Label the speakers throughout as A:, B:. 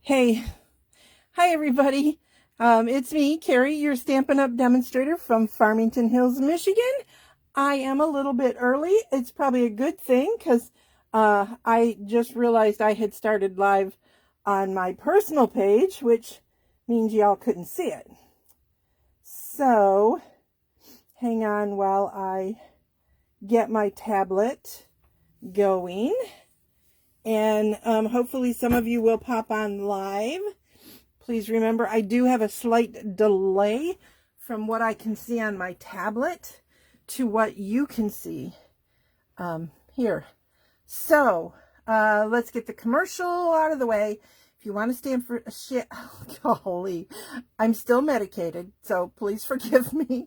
A: Hey, hi everybody. It's me, Carrie, your Stampin' Up! Demonstrator from Farmington Hills, Michigan. I am a little bit early. It's probably a good thing because I just realized I had started live on my personal page, which means y'all couldn't see it. So, hang on while I get my tablet going. And hopefully some of you will pop on live. Please remember, I do have a slight delay from what I can see on my tablet to what you can see here. So, let's get the commercial out of the way. If you want to stand for a shit, holy, I'm still medicated, so please forgive me.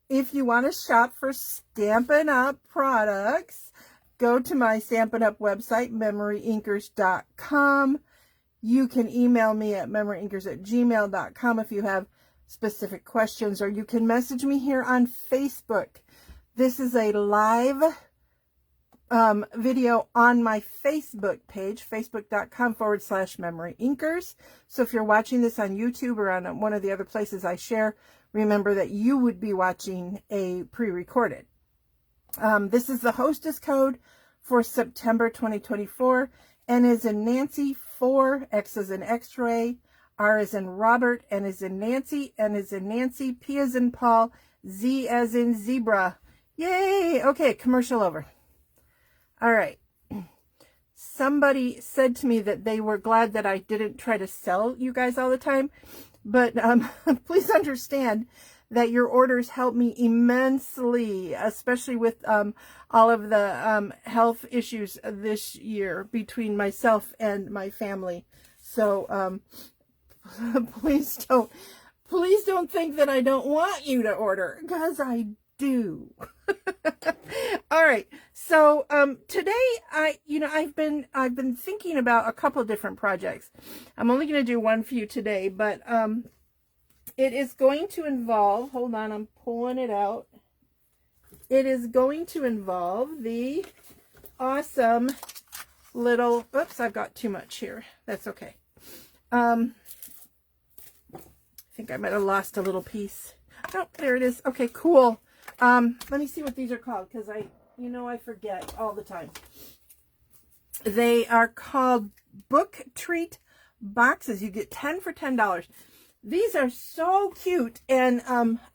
A: If you want to shop for Stampin' Up! Products, go to my Stampin' Up! Website, MemoryINKers.com. You can email me at MemoryINKers@gmail.com if you have specific questions, or you can message me here on Facebook. This is a live video on my Facebook page, facebook.com/MemoryINKers. So if you're watching this on YouTube or on one of the other places I share, remember that you would be watching a pre-recorded. This is the hostess code for September 2024. N is in Nancy, 4, X is in X-ray, R is in Robert, N is in Nancy, N is in Nancy, P is in Paul, Z as in zebra. Yay! Okay, commercial over. All right. Somebody said to me that they were glad that I didn't try to sell you guys all the time, but please understand that your orders help me immensely, especially with all of the health issues this year between myself and my family. So please don't think that I don't want you to order, because I do. All right. So today I've been thinking about a couple different projects. I'm only going to do one for you today, but it is going to involve, hold on, I'm pulling it out. It is going to involve the awesome little, oops, I've got too much here. That's okay. I think I might have lost a little piece. Oh, there it is. Okay, cool. Let me see what these are called, because I forget all the time. They are called Book Treat Boxes. You get 10 for $10. These are so cute, and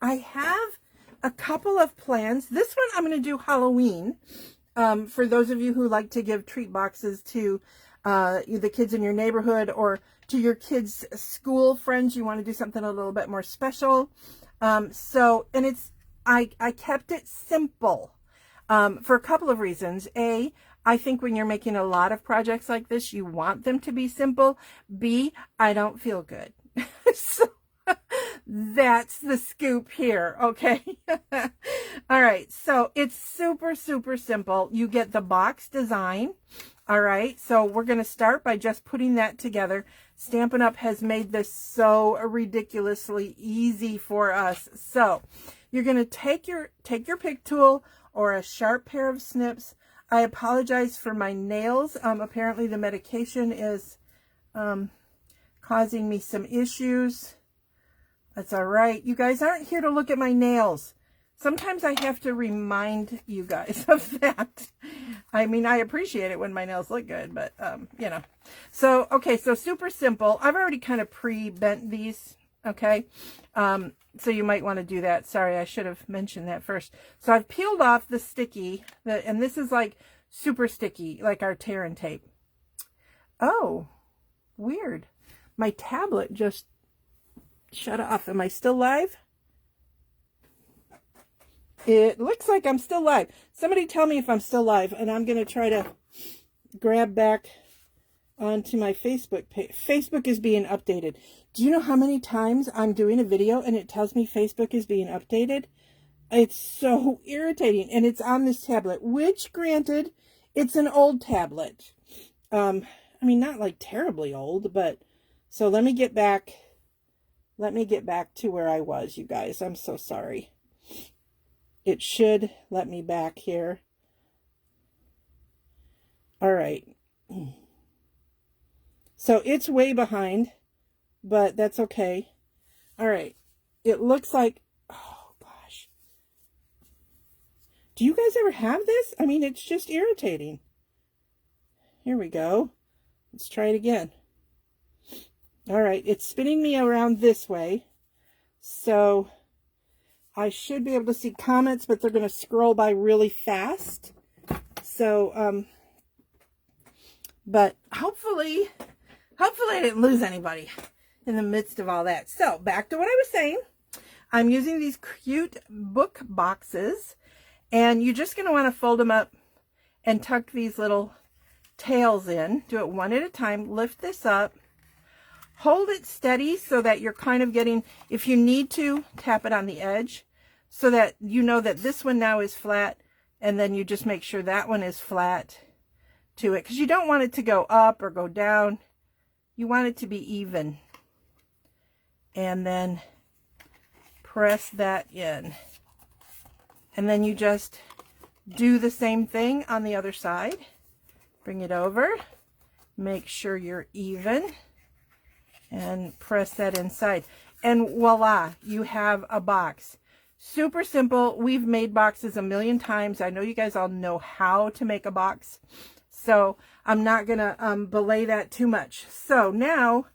A: I have a couple of plans. This one I'm going to do Halloween, for those of you who like to give treat boxes to the kids in your neighborhood, or to your kids' school friends. You want to do something a little bit more special. And I kept it simple for a couple of reasons. A, I think when you're making a lot of projects like this, you want them to be simple. B, I don't feel good. So that's the scoop here, okay? All right, so it's super, super simple. You get the box design, all right? So we're going to start by just putting that together. Stampin' Up! Has made this so ridiculously easy for us. So you're going to take your pick tool or a sharp pair of snips. I apologize for my nails. Apparently the medication is causing me some issues. That's all right. You guys aren't here to look at my nails. Sometimes I have to remind you guys of that. I mean, I appreciate it when my nails look good, but, So, okay, so super simple. I've already kind of pre-bent these, okay? So you might want to do that. Sorry, I should have mentioned that first. So I've peeled off the sticky, and this is like super sticky, like our tear and tape. Oh, weird. My tablet just shut off. Am I still live? It looks like I'm still live. Somebody tell me if I'm still live, and I'm going to try to grab back onto my Facebook page. Facebook is being updated. Do you know how many times I'm doing a video and it tells me Facebook is being updated? It's so irritating, and it's on this tablet, which, granted, it's an old tablet. I mean, not like terribly old, but so let me get back to where I was, you guys. I'm so sorry. It should let me back here. All right. So it's way behind, but that's okay. All right. It looks like, oh gosh. Do you guys ever have this? I mean, it's just irritating. Here we go. Let's try it again. All right. It's spinning me around this way. So I should be able to see comments, but they're going to scroll by really fast. So, but hopefully I didn't lose anybody in the midst of all that. So back to what I was saying. I'm using these cute book boxes, and you're just going to want to fold them up and tuck these little tails in. Do it one at a time. Lift this up. Hold it steady so that you're kind of getting, if you need to, tap it on the edge so that you know that this one now is flat, and then you just make sure that one is flat to it, because you don't want it to go up or go down. You want it to be even. And then press that in. And then you just do the same thing on the other side. Bring it over. Make sure you're even. And press that inside. And voila, you have a box. Super simple. We've made boxes a million times. I know you guys all know how to make a box. So I'm not going to belay that too much. So now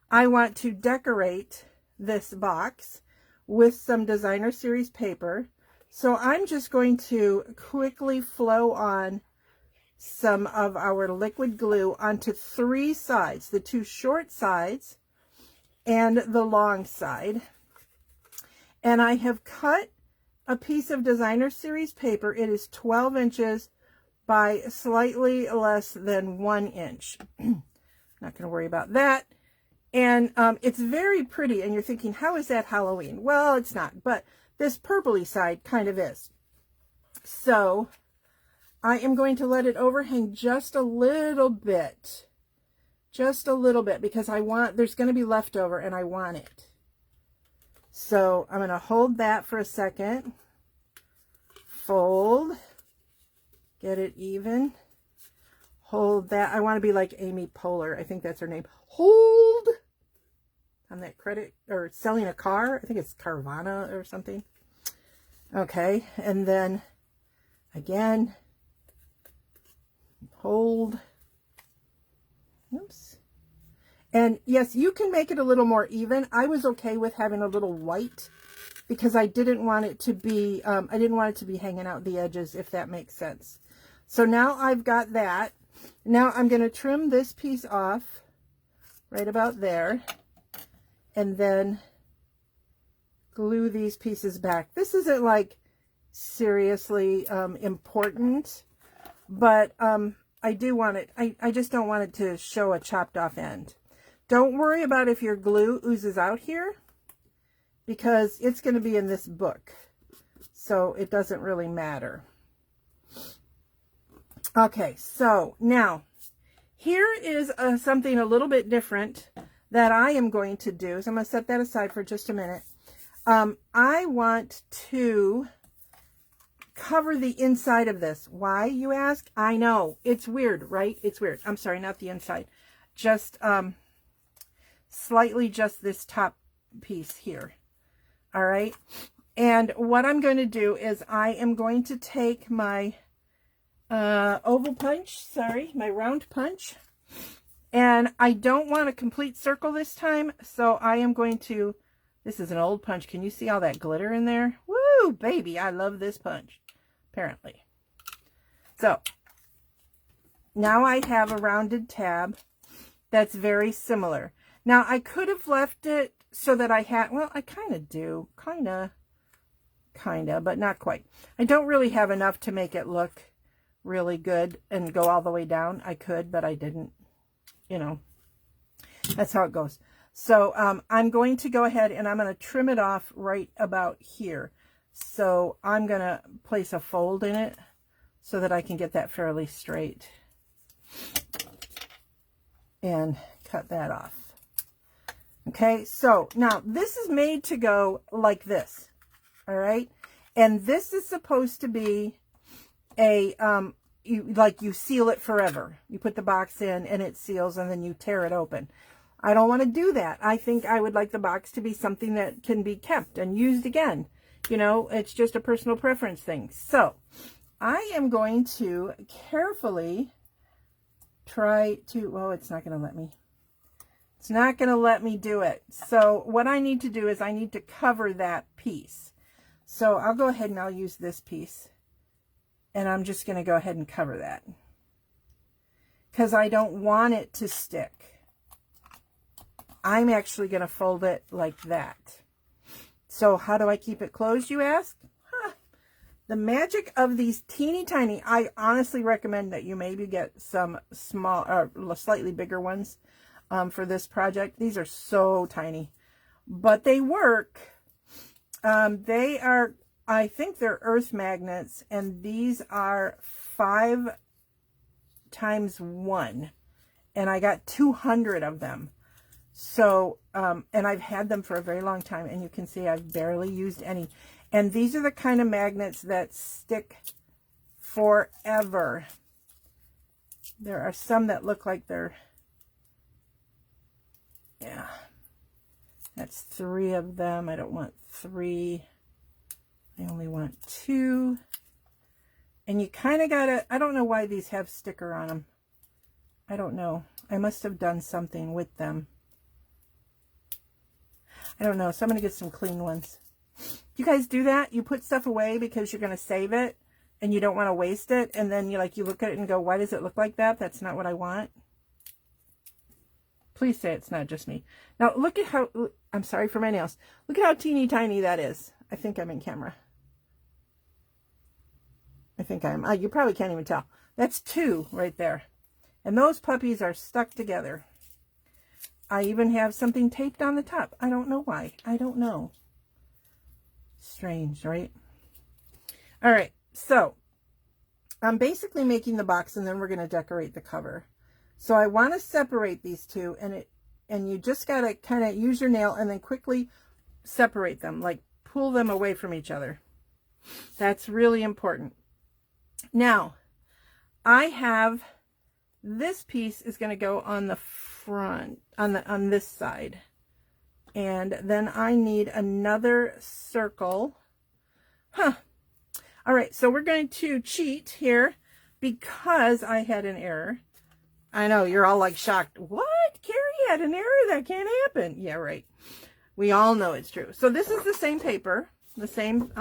A: I want to decorate this box with some designer series paper. So I'm just going to quickly flow on some of our liquid glue onto 3 sides, the 2 short sides and the long side. And I have cut a piece of designer series paper. It is 12 inches by slightly less than 1 inch. Not going to worry about that. And it's very pretty, and you're thinking, how is that Halloween? Well, it's not, but this purpley side kind of is. So I am going to let it overhang just a little bit. Just a little bit, because there's going to be leftover, and I want it. So I'm going to hold that for a second. Fold. Get it even. Hold that. I want to be like Amy Poehler. I think that's her name. Hold on that credit, or selling a car. I think it's Carvana or something. Okay. And then again, hold. Oops. And yes, you can make it a little more even. I was okay with having a little white because I didn't want it to be, hanging out the edges, if that makes sense. So now I've got that. Now I'm going to trim this piece off right about there, and then glue these pieces back. This isn't like seriously important, but I do want it. I just don't want it to show a chopped off end. Don't worry about if your glue oozes out here, because it's going to be in this book, so it doesn't really matter. Okay, so now here is something a little bit different that I am going to do. So I'm going to set that aside for just a minute. I want to cover the inside of this. Why, you ask? I know. It's weird, right? It's weird. I'm sorry, not the inside. Just slightly just this top piece here. All right. And what I'm going to do is I am going to take my oval punch, my round punch, and I don't want a complete circle this time, so I am going to, this is an old punch. Can you see all that glitter in there? Woo, baby, I love this punch, apparently. So now I have a rounded tab that's very similar. Now I could have left it so that I had, well, I kind of do, kind of, but not quite. I don't really have enough to make it look really good and go all the way down. I could, but I didn't, that's how it goes. So I'm going to go ahead and I'm going to trim it off right about here. So I'm going to place a fold in it so that I can get that fairly straight and cut that off. Okay, so now this is made to go like this. All right, and this is supposed to be a you seal it forever. You put the box in and it seals and then you tear it open. I don't want to do that. I think I would like the box to be something that can be kept and used again. You know, it's just a personal preference thing. So I am going to carefully try to, well, it's not going to let me. It's not going to let me do it. So what I need to do is I need to cover that piece. So I'll go ahead and I'll use this piece. And I'm just going to go ahead and cover that. Because I don't want it to stick. I'm actually going to fold it like that. So how do I keep it closed, you ask? The magic of these teeny tiny, I honestly recommend that you maybe get some small or slightly bigger ones for this project. These are so tiny, but they work. They are, I think they're earth magnets, and these are 5 times 1, and I got 200 of them. So, and I've had them for a very long time, and you can see I've barely used any. And these are the kind of magnets that stick forever. There are some that look like they're, yeah, that's 3 of them. I don't want 3. I only want 2. And you kind of gotta, I don't know why these have sticker on them. I don't know. I must have done something with them. I don't know. So I'm going to get some clean ones. You guys do that? You put stuff away because you're going to save it and you don't want to waste it. And then you look at it and go, why does it look like that? That's not what I want. Please say it's not just me. Now look at how, I'm sorry for my nails. Look at how teeny tiny that is. I think I'm in camera. I think I'm, you probably can't even tell. That's 2 right there. And those puppies are stuck together. I even have something taped on the top. I don't know why. I don't know. Strange, right? All right. So I'm basically making the box, and then we're going to decorate the cover. So I want to separate these two, and you just got to kind of use your nail and then quickly separate them, like pull them away from each other. That's really important. Now, I have this piece is going to go on the front, on this side. And then I need another circle. All right, so we're going to cheat here because I had an error. I know, you're all like shocked. What? Carrie had an error? That can't happen. Yeah, right. We all know it's true. So this is the same paper, the same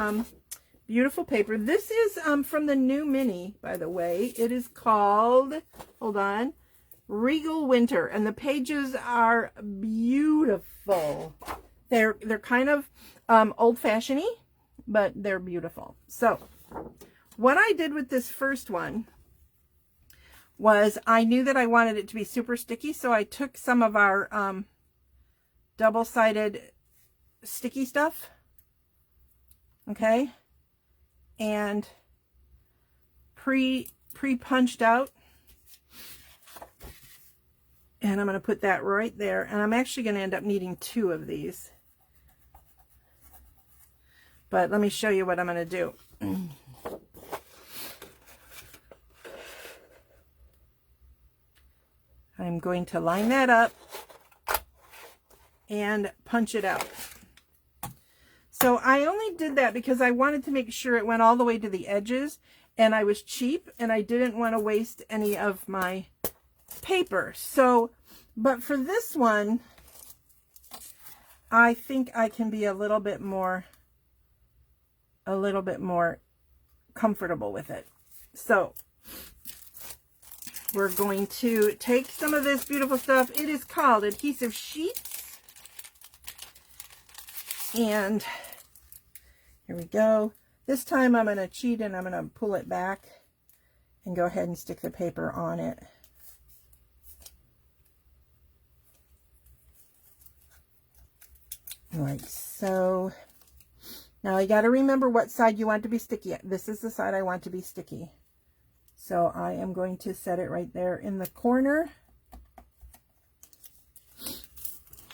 A: beautiful paper. This is from the new mini, by the way. It is called, hold on, Regal Winter, and the pages are beautiful. They're kind of old-fashioned-y, but they're beautiful. So what I did with this first one was I knew that I wanted it to be super sticky, so I took some of our double-sided sticky stuff, okay, and pre-punched out. And I'm going to put that right there. And I'm actually going to end up needing 2 of these. But let me show you what I'm going to do. I'm going to line that up and punch it out. So I only did that because I wanted to make sure it went all the way to the edges. And I was cheap and I didn't want to waste any of my paper. So, but for this one, I think I can be a little bit more comfortable with it. So we're going to take some of this beautiful stuff. It is called Adhesive Sheets. And here we go. This time I'm going to cheat and I'm going to pull it back and go ahead and stick the paper on it. Like so. Now you got to remember what side you want to be sticky. This is the side I want to be sticky. So I am going to set it right there in the corner.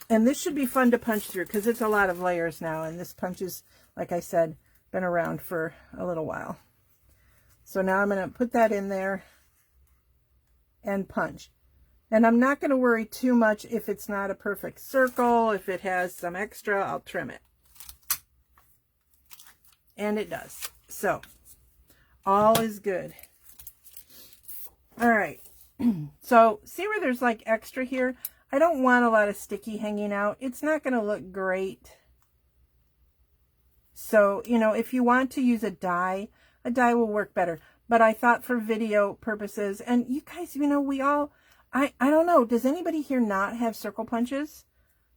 A: And this should be fun to punch through because it's a lot of layers now. And this punch is, like I said, been around for a little while. So now I'm going to put that in there and punch. And I'm not going to worry too much if it's not a perfect circle. If it has some extra, I'll trim it. And it does. So all is good. All right. So see where there's like extra here? I don't want a lot of sticky hanging out. It's not going to look great. So, you know, if you want to use a die will work better. But I thought for video purposes, and you guys, you know, we all, I don't know, does anybody here not have circle punches?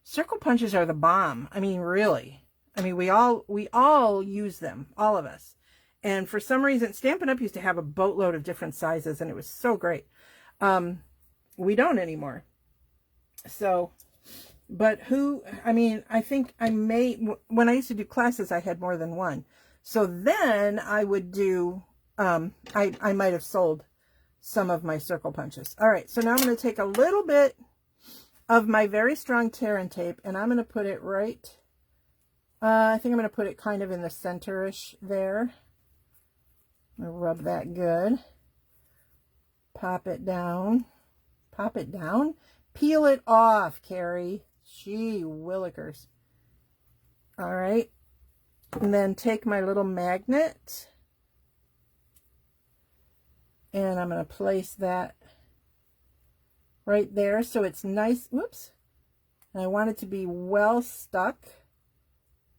A: Circle punches are the bomb. I mean, really. I mean, we all use them, all of us. And for some reason, Stampin' Up! Used to have a boatload of different sizes, and it was so great. We don't anymore. So, but I mean, I think I may, when I used to do classes, I had more than one. So then I would do, I might have sold some of my circle punches. All right, so now I'm going to take a little bit of my very strong tear and tape, and I'm going to put it right, I think I'm going to put it kind of in the center-ish there. I'm going to rub that good. Pop it down. Pop it down. Peel it off, Carrie. Gee willikers. All right. And then take my little magnet. And I'm going to place that right there so it's nice. Whoops. And I want it to be well stuck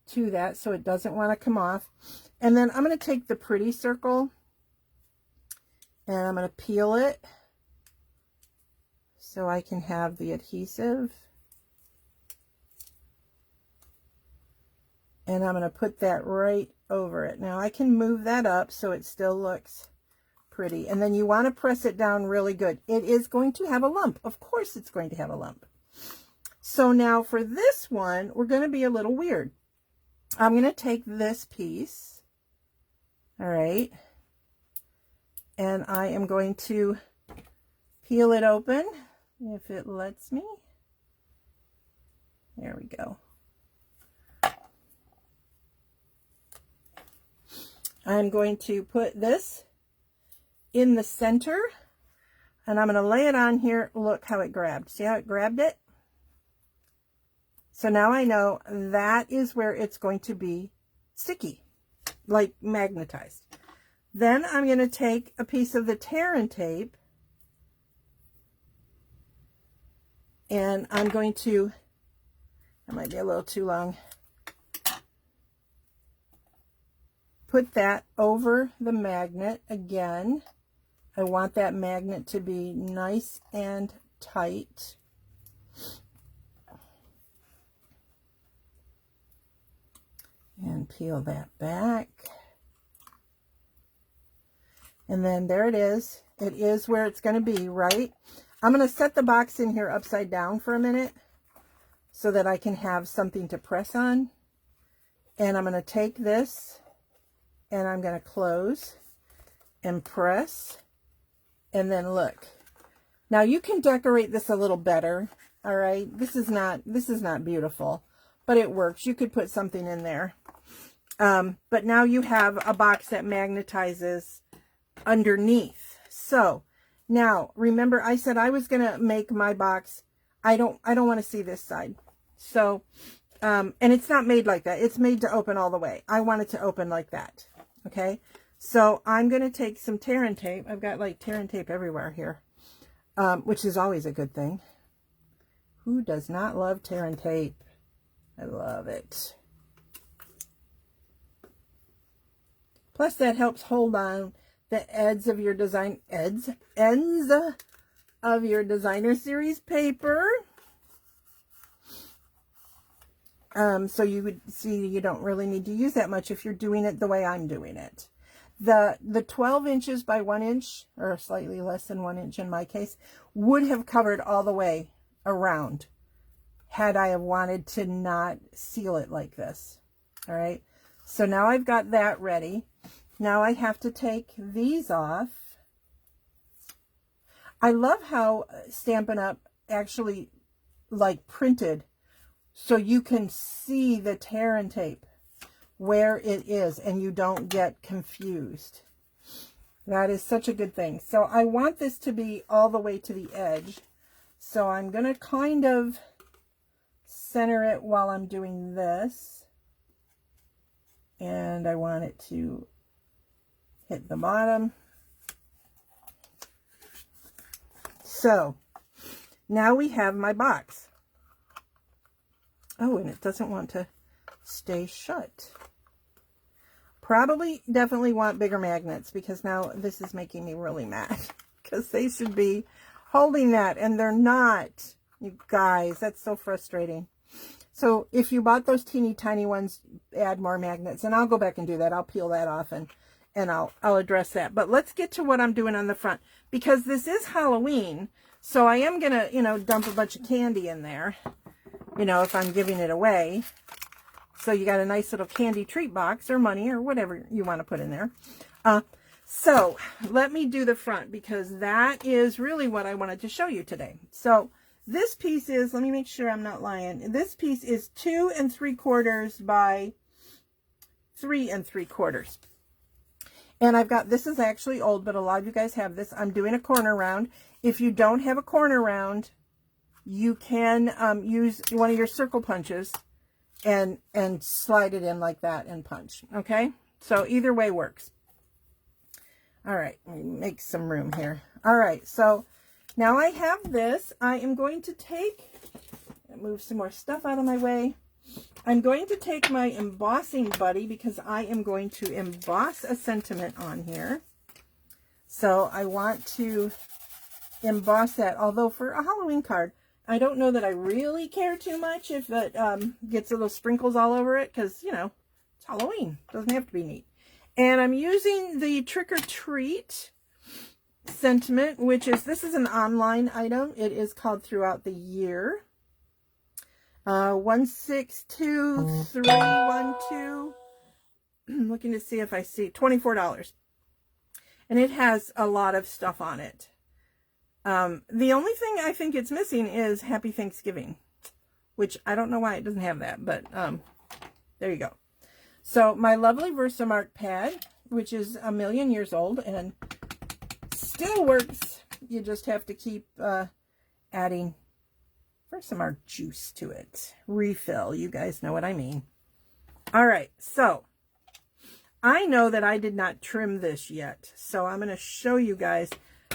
A: to that so it doesn't want to come off. And then I'm going to take the pretty circle and I'm going to peel it so I can have the adhesive. And I'm going to put that right over it. Now I can move that up so it still looks pretty. And then you want to press it down really good. It is going to have a lump. Of course it's going to have a lump. So now for this one, we're going to be a little weird. I'm going to take this piece. All right. And I am going to peel it open if it lets me. There we go. I'm going to put this in the center and I'm going to lay it on here. Look how it grabbed. See how it grabbed it? So now I know that is where it's going to be sticky, like magnetized. Then I'm going to take a piece of the tear and tape and I'm going to, that might be a little too long, put that over the magnet again. I want that magnet to be nice and tight. And peel that back. And then there it is. It is where it's going to be, right? I'm going to set the box in here upside down for a minute so that I can have something to press on. And I'm going to take this and I'm going to close and press. And then look. Now you can decorate this a little better. All right. This is not beautiful, but it works. You could put something in there. But now you have a box that magnetizes underneath. So now remember I said I was going to make my box. I don't want to see this side. So, and it's not made like that. It's made to open all the way. I want it to open like that. Okay. So I'm going to take some tear and tape. I've got like tear and tape everywhere here, which is always a good thing. Who does not love tear and tape? I love it. Plus that helps hold on the ends of your ends of your designer series paper. So you would see you don't really need to use that much if you're doing it the way I'm doing it. The 12 inches by 1 inch, or slightly less than 1 inch in my case, would have covered all the way around had I have wanted to not seal it like this. All right. So now I've got that ready. Now I have to take these off. I love how Stampin' Up! Actually like printed so you can see the tear and tape where it is and you don't get confused. That is such a good thing. So I want this to be all the way to the edge. So I'm going to kind of center it while I'm doing this. And I want it to hit the bottom. So now we have my box. Oh, and it doesn't want to stay shut. Probably definitely want bigger magnets, because now this is making me really mad, because they should be holding that and they're not. You guys, that's so frustrating. So if you bought those teeny tiny ones, add more magnets, and I'll go back and do that. I'll peel that off and I'll address that. But let's get to what I'm doing on the front, because this is Halloween. So I am going to, you know, dump a bunch of candy in there, you know, if I'm giving it away. So you got a nice little candy treat box, or money, or whatever you want to put in there. So let me do the front, because that is really what I wanted to show you today. So this piece is, let me make sure I'm not lying. This piece is 2 3/4 by 3 3/4. And I've got, this is actually old, but a lot of you guys have this. I'm doing a corner round. If you don't have a corner round, you can use one of your circle punches and slide it in like that and punch. Okay, so either way works. All right, let me make some room here. All right, so now I have this. I am going to move some more stuff out of my way. I'm going to take my embossing buddy, because I am going to emboss a sentiment on here. So I want to emboss that, although for a Halloween card, I don't know that I really care too much if it gets little sprinkles all over it, because, you know, it's Halloween. It doesn't have to be neat. And I'm using the Trick or Treat sentiment, which is, this is an online item. It is called Throughout the Year. 162312. I'm looking to see if I see $24. And it has a lot of stuff on it. The only thing I think it's missing is Happy Thanksgiving, which I don't know why it doesn't have that, but there you go. So my lovely Versamark pad, which is 1,000,000 years old and still works. You just have to keep adding Versamark juice to it. Refill, you guys know what I mean. All right, so I know that I did not trim this yet, so I'm going to show you guys.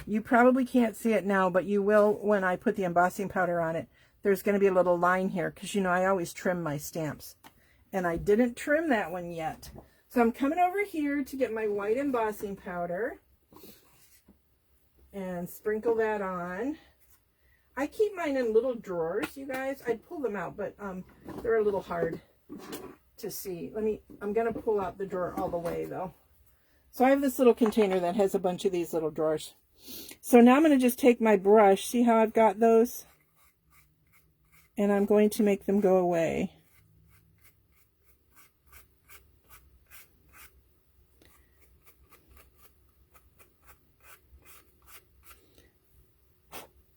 A: You probably can't see it now, but you will when I put the embossing powder on it. There's going to be a little line here, because, you know, I always trim my stamps. And I didn't trim that one yet. So I'm coming over here to get my white embossing powder and sprinkle that on. I keep mine in little drawers, you guys. I'd pull them out, but they're a little hard to see. I'm going to pull out the drawer all the way, though. So I have this little container that has a bunch of these little drawers. So now I'm going to just take my brush. See how I've got those? And I'm going to make them go away.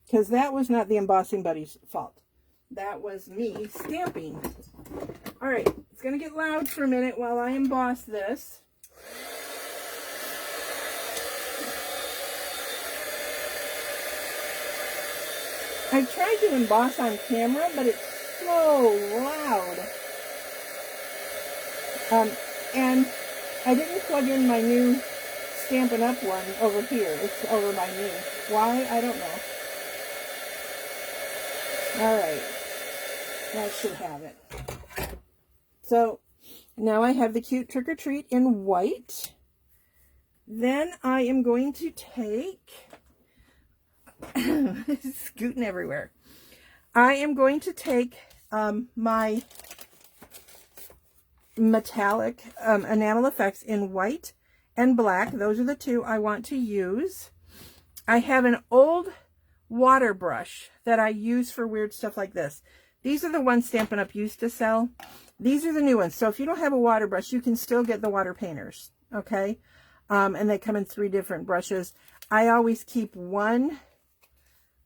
A: Because that was not the embossing buddy's fault. That was me stamping. All right, it's going to get loud for a minute while I emboss this. I tried to emboss on camera, but it's so loud. And I didn't plug in my new Stampin' Up! One over here. It's over by me. Why? I don't know. All right. That should have it. So now I have the cute Trick or Treat in white. Then I am going to take... scooting everywhere. I am going to take my metallic enamel effects in white and black. Those are the two I want to use. I have an old water brush that I use for weird stuff like this. These are the ones Stampin' Up! Used to sell. These are the new ones. So if you don't have a water brush, you can still get the water painters. Okay? And they come in 3 different brushes. I always keep one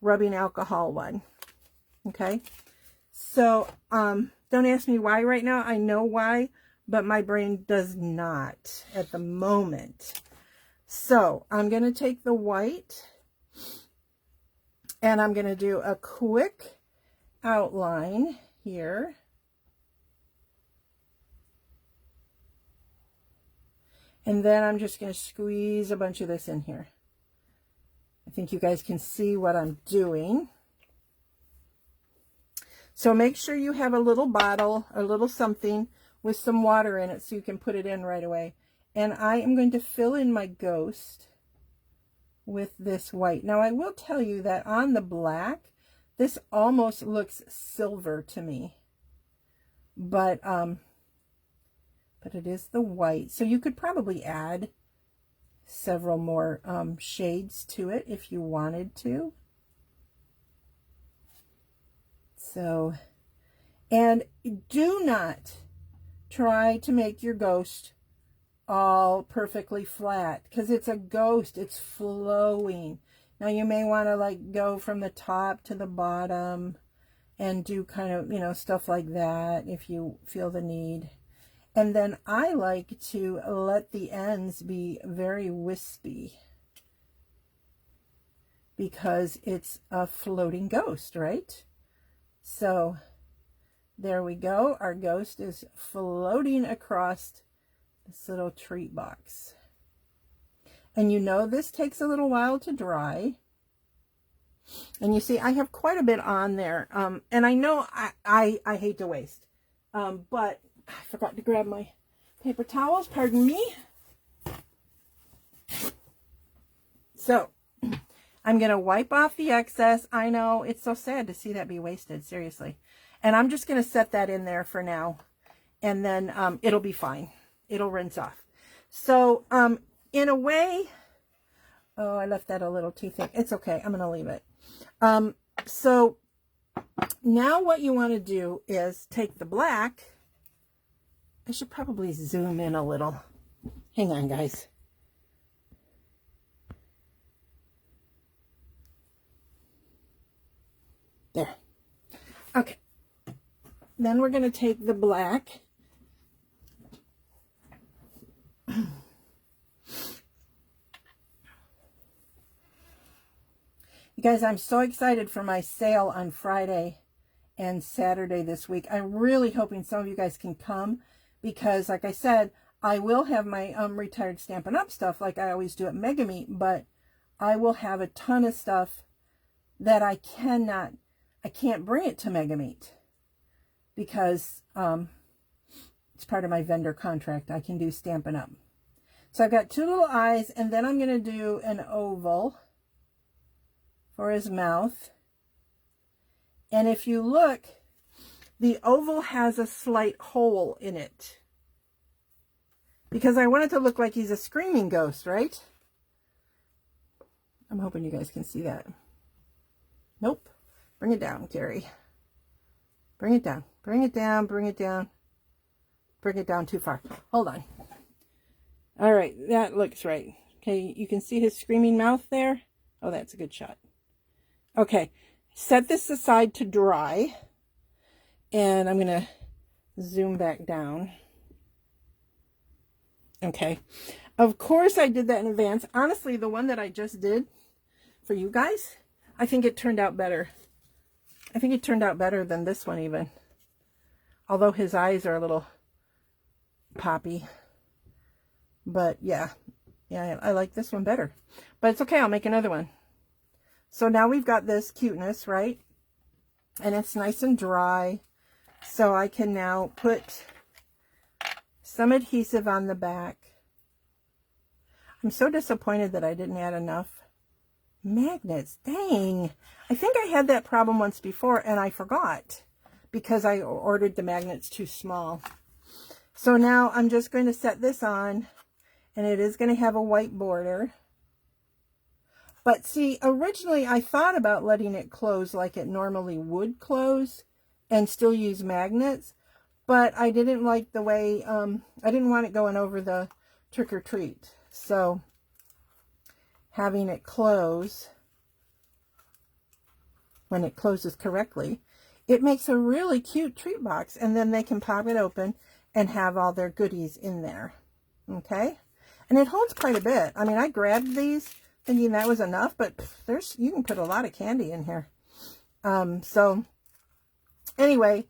A: rubbing alcohol one. Okay? So, don't ask me why right now. I know why, but my brain does not at the moment. So I'm going to take the white and I'm going to do a quick outline here. And then I'm just going to squeeze a bunch of this in here. I think you guys can see what I'm doing. So make sure you have a little bottle, a little something with some water in it so you can put it in right away. And I am going to fill in my ghost with this white. Now I will tell you that on the black, this almost looks silver to me. But it is the white. So you could probably add several more shades to it if you wanted to. So, and do not try to make your ghost all perfectly flat, because it's a ghost, it's flowing. Now you may want to like go from the top to the bottom and do kind of, you know, stuff like that if you feel the need. And then I like to let the ends be very wispy because it's a floating ghost, right? So there we go. Our ghost is floating across this little treat box. And you know this takes a little while to dry. And you see I have quite a bit on there. And I know I hate to waste. But I forgot to grab my paper towels. Pardon me. So I'm going to wipe off the excess. I know it's so sad to see that be wasted. Seriously. And I'm just going to set that in there for now. And then it'll be fine. It'll rinse off. So in a way, oh, I left that a little too thick. It's okay. I'm going to leave it. So now what you want to do is take the black. I should probably zoom in a little. Hang on, guys. There. Okay. Then we're going to take the black. You guys, I'm so excited for my sale on Friday and Saturday this week. I'm really hoping some of you guys can come because, like I said, I will have my retired Stampin' Up! Stuff like I always do at Mega Meet, but I will have a ton of stuff that I can't bring it to Mega Meet because it's part of my vendor contract. I can do Stampin' Up! So I've got two little eyes, and then I'm going to do an oval for his mouth. And if you look, the oval has a slight hole in it because I want it to look like he's a screaming ghost, right? I'm hoping you guys can see that. Nope. Bring it down, Carrie. Bring it down. Bring it down. Bring it down. Bring it down too far. Hold on. All right, that looks right. Okay, you can see his screaming mouth there. Oh, that's a good shot. Okay, set this aside to dry. And I'm going to zoom back down. Okay. Of course I did that in advance. Honestly, the one that I just did for you guys, I think it turned out better. I think it turned out better than this one even. Although his eyes are a little poppy. But yeah, I like this one better. But it's okay, I'll make another one. So now we've got this cuteness, right? And it's nice and dry. So I can now put some adhesive on the back. I'm so disappointed that I didn't add enough magnets. Dang. I think I had that problem once before and I forgot because I ordered the magnets too small. So now I'm just going to set this on. And it is going to have a white border. But see, originally I thought about letting it close like it normally would close and still use magnets. But I didn't like the way, I didn't want it going over the trick or treat. So having it close, when it closes correctly, it makes a really cute treat box. And then they can pop it open and have all their goodies in there. Okay? And it holds quite a bit. I mean, I grabbed these thinking that was enough, but you can put a lot of candy in here. So anyway,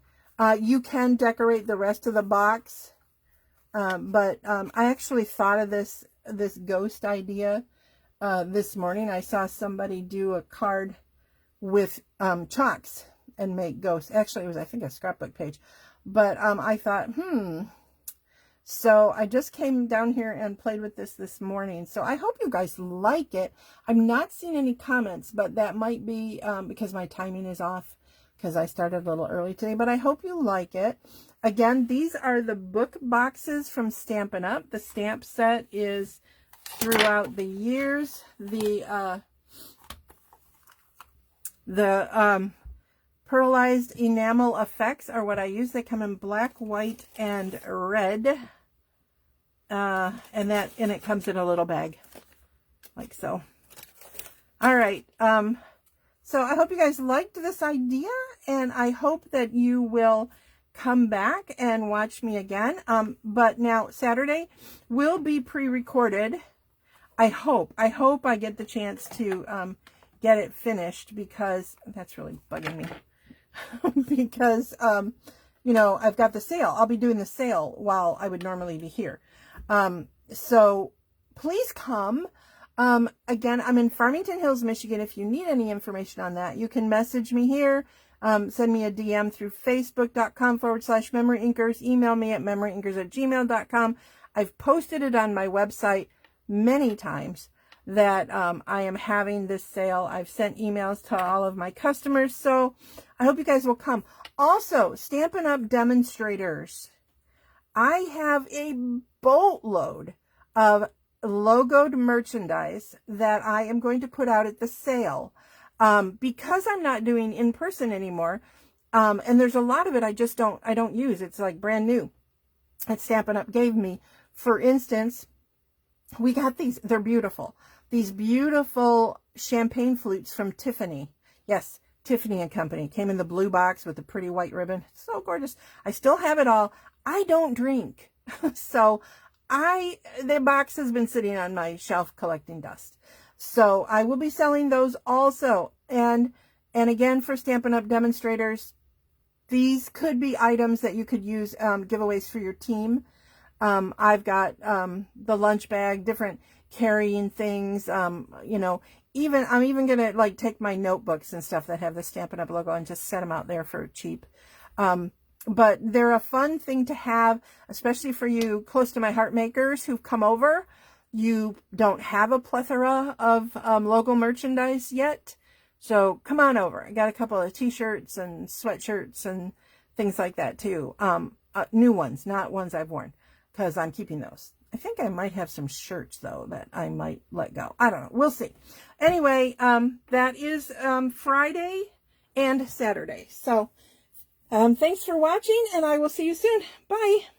A: you can decorate the rest of the box. But I actually thought of this ghost idea this morning. I saw somebody do a card with chalks and make ghosts. Actually, it was, I think, a scrapbook page. But I thought, So I just came down here and played with this morning. So I hope you guys like it. I'm not seeing any comments, but that might be because my timing is off, because I started a little early today. But I hope you like it. Again, these are the book boxes from Stampin' Up. The stamp set is throughout the years. The Pearlized Enamel Effects are what I use. They come in black, white, and red. And it comes in a little bag, like so. All right. So I hope you guys liked this idea, and I hope that you will come back and watch me again. But now Saturday will be pre-recorded. I hope I get the chance to get it finished, because that's really bugging me. Because you know, I've got the sale. I'll be doing the sale while I would normally be here. So please come. Again, I'm in Farmington Hills, Michigan. If you need any information on that, you can message me here. Send me a DM through facebook.com/MemoryInkers. Email me at memoryinkers@gmail.com. I've posted it on my website many times that I am having this sale. I've sent emails to all of my customers, so I hope you guys will come. Also, Stampin' Up! Demonstrators. I have a boatload of logoed merchandise that I am going to put out at the sale. Because I'm not doing in person anymore, and there's a lot of it I don't use. It's like brand new that Stampin' Up! Gave me. For instance, we got these. They're beautiful. These beautiful champagne flutes from Tiffany. Yes, Tiffany & Company. Came in the blue box with the pretty white ribbon. It's so gorgeous. I still have it all. I don't drink. So the box has been sitting on my shelf collecting dust. So I will be selling those also. And again, for Stampin' Up! Demonstrators, these could be items that you could use, giveaways for your team. I've got the lunch bag, different carrying things, you know, I'm even going to like take my notebooks and stuff that have the Stampin' Up! Logo and just set them out there for cheap. But they're a fun thing to have, especially for you close to my heart makers who've come over. You don't have a plethora of logo merchandise yet, so come on over. I got a couple of t-shirts and sweatshirts and things like that too. New ones, not ones I've worn, because I'm keeping those. I think I might have some shirts though that I might let go. I don't know. We'll see. Anyway, that is Friday and Saturday. So thanks for watching, and I will see you soon. Bye.